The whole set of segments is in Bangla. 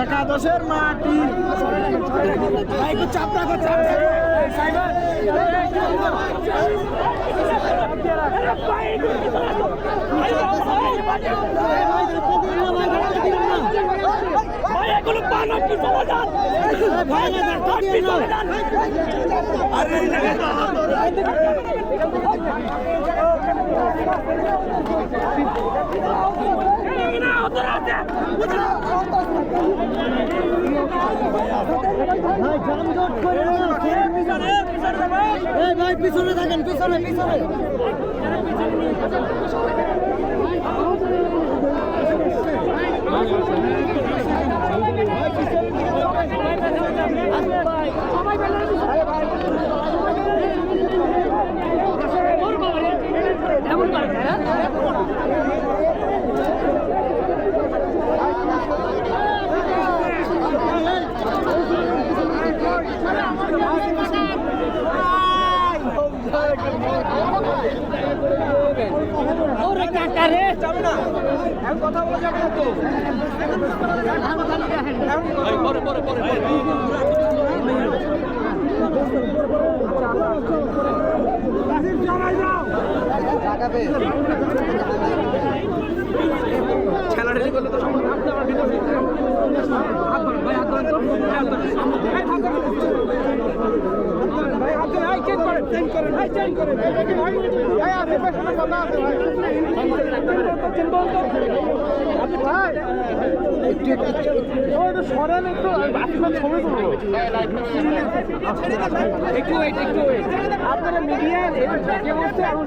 একাদশের মাটি চাপটা ভাই পিছনে থাকেন, পিছনে পিছনে কথা বলা যাবে না তো ছেলাঢেলি করলে তো আপনারা মিডিয়া এমন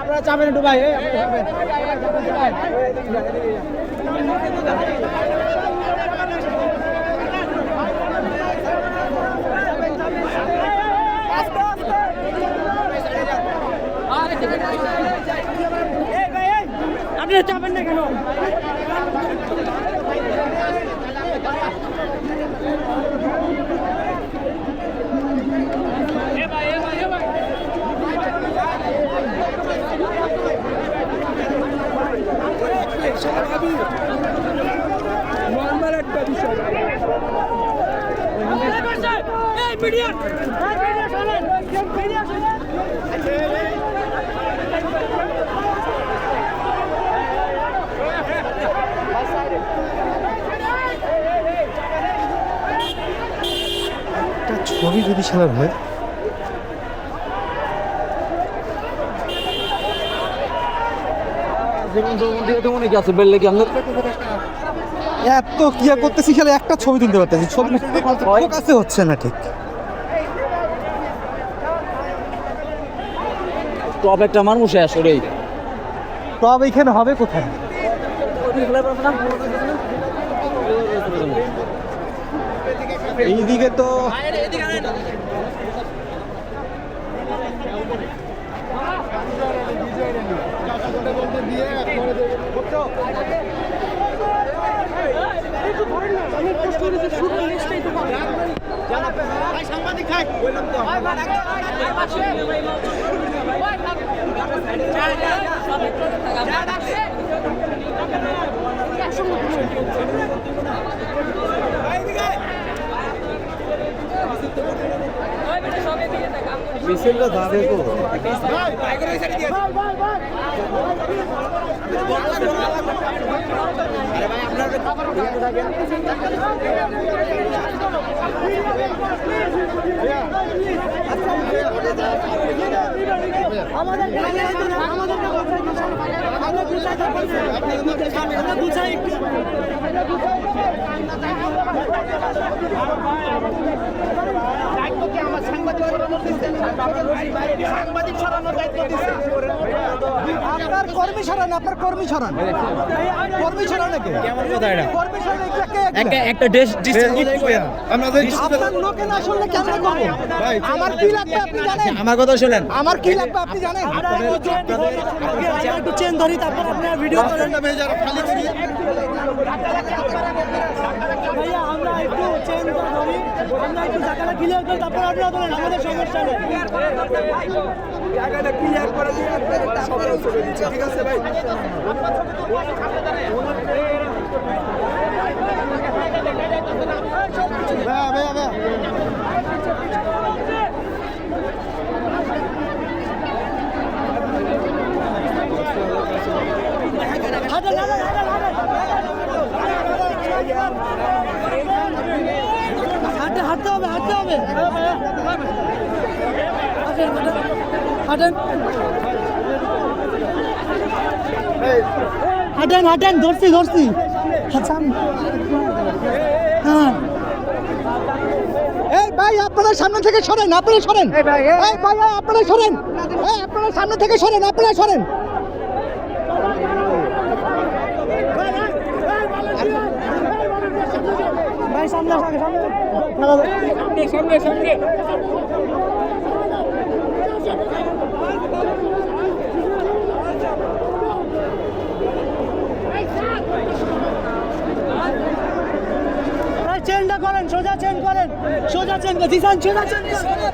আপনারা চাবেন একটু ভাই আপনারা চাবেন না কেন? নর্মাল একটা বিষয় ছবি যদি খেলার হয় এত কিয়া করতেছি খেলে একটা ছবি তুলতে পারতেছি, ছবি কাছে হচ্ছে না ঠিক। টপ একটা মানুষ আসলে টপ এইখানে হবে কোথায়? এইদিকে তো সাংবাদিক খাই মিছিলটা যাবে তো আপনার আপনার কর্মী সরান, আপনার কর্মী সরান, কর্মী সরান নাকি? কর্মী সরান একটা আপনার লোকে না শুনলে কেমন করবো? আমার কি লাগবে আপনি জানেন? আমার কথা শুনেন। আমার কি লাগবে আপনি জানেন? একটু চেন ধরি, তারপর আপনার ভিডিও করেন। ভাইয়া আমরা একটু চেন ধরি, আমরা একটু জায়গাটা ক্লিয়ার করি, তারপর আপনারা বলেন, আমাদের সমস্যা নেই। জায়গাটা ক্লিয়ার করে দিয়ে সবাই চলে দিচ্ছে, ঠিক আছে ভাই? হাঁটতে হবে, হাঁটতে হবে। হাঁটেন, হাঁটেন, হাঁটেন, ধরছি ধরছি। আচ্ছা, হ্যাঁ। এই ভাই আপনারা সামনে থেকে সরেন, আপনারা সরেন। এই ভাই আপনারা সরেন, আপনারা সামনে থেকে সরেন, আপনারা সরেন। ভাই সামনে সামনে সামনে। চেনটা করেন, সোজা চেন করেন, সোজা চেন করেন, জিসান সোজা চেন করেন।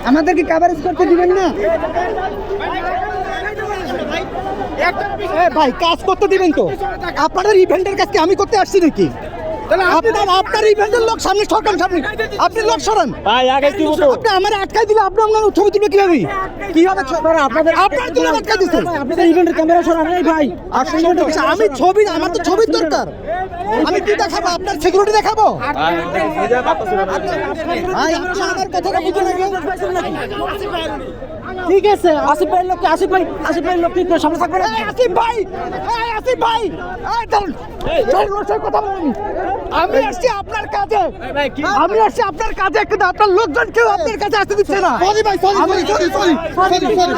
আমাদেরকে কভারেজ করতে দিবেন না? ভাই কাজ করতে দিবেন তো? আপনাদের ইভেন্টের কাজকে আমি করতে আসছি নাকি? আপনার ইভেন্টের লোক সামনে সরকার সামনে, আপনি লোক সরান। আপনি আমার আটকাই দিলে আপনি আপনার ছবি তুলবে কিভাবে? আপনার তুলে আটকাই দিচ্ছেন। আপনাদের ইভেন্টের ক্যামেরা সরান। ভাই আমি ছবি, আমার তো ছবির দরকার। আমি কি দেখাবো? আপনার সিকিউরিটি দেখাবো? ভাই আমার কথাটা বুঝে নাকি? ঠিক আছে, আসিফ ভাইয়ের লোক, আসিফ ভাইয়ের লোক সামনে থাকবে না। আসিফ ভাই, কথা বলেন। আমি আসছি আপনার কাজে, আমি আসছি আপনার কাজে, কিন্তু আপনার লোকজন কেউ আপনার কাছে আসতে দিচ্ছে না।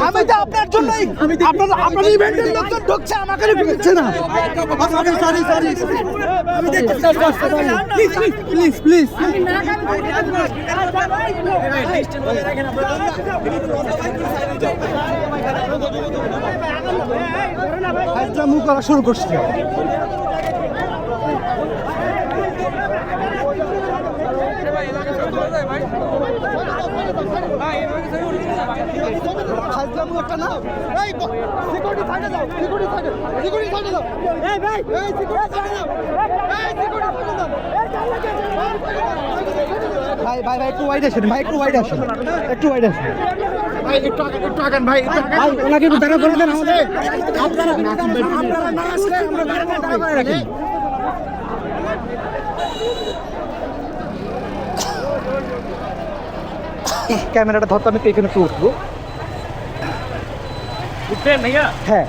আমি তো আপনার জন্যই, আপনার ইভেন্টের লোকজন ঢুকছে, আমাকে ঢুকছে না। প্লিজ প্লিজ মুখ করা শুরু করছে। ভাই ভাই ভাই একটু ওয়াইড আসেন, ভাই একটু ওয়াইড আসেন, একটু ওয়াইড আসেন। ভাই একটু আগান ভাই, ভাই ওনাকে একটু দাঁড়া করে দেন। আমাদের আপনারা না আসলে আমরা দাঁড়া করে রাখি। ক্যামেরাটা ধরতে আমি এখানে একটু উঠবো। হ্যাঁ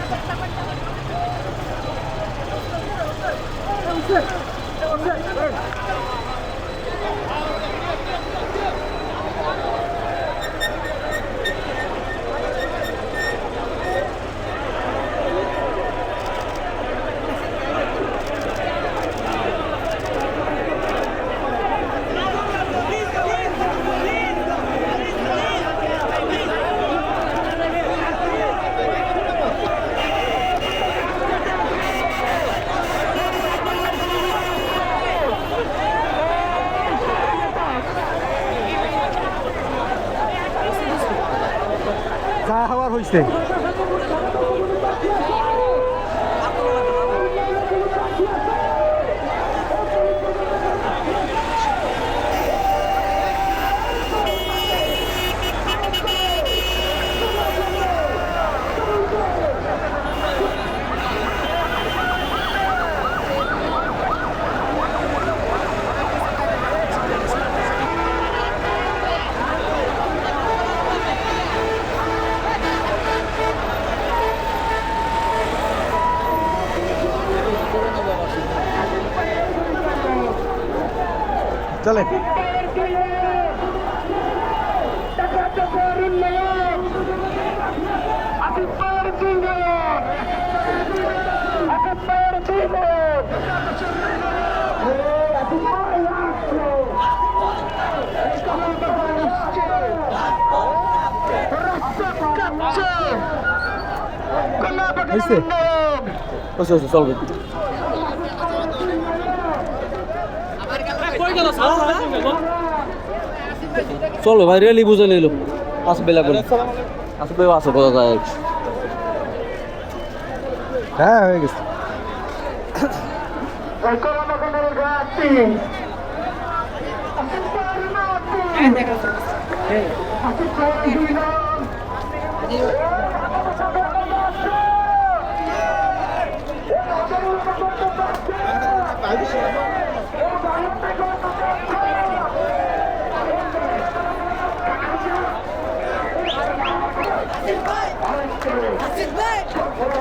যা হওয়ার হয়েছে। চলে হয়েছে চলবে চলো ভাই রেলি বুঝে নিল আসবে লাগবে আসবে আছে বোঝা যায় হ্যাঁ হয়ে গেছে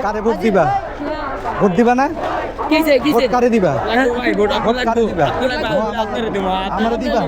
কারে ভোট দিবা? ভোট দিবা না? ভোট কারে দিবা? ভোট কারে দিবা? আমরা দিবা?